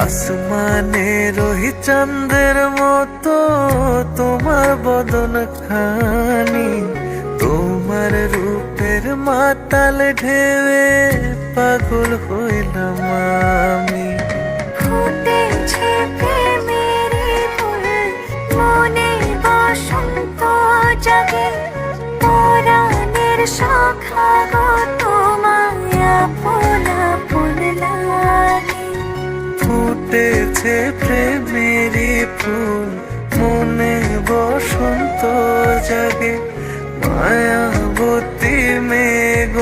আসমানে রহি চাঁদের মতো তোমার বদন খানি, তোমার রূপের মাতাল ঢেউয়ে পাগল হইলাম আমি। ফুটেছে প্রেমেরই ফুল, মনে বসন্ত জাগে, পরাণের সখা গো তোমায় আপন আপন লাগে। ফুটেছে প্রেমেরই ফুল, মনে বসন্ত জাগে, মায়াবতী মেঘ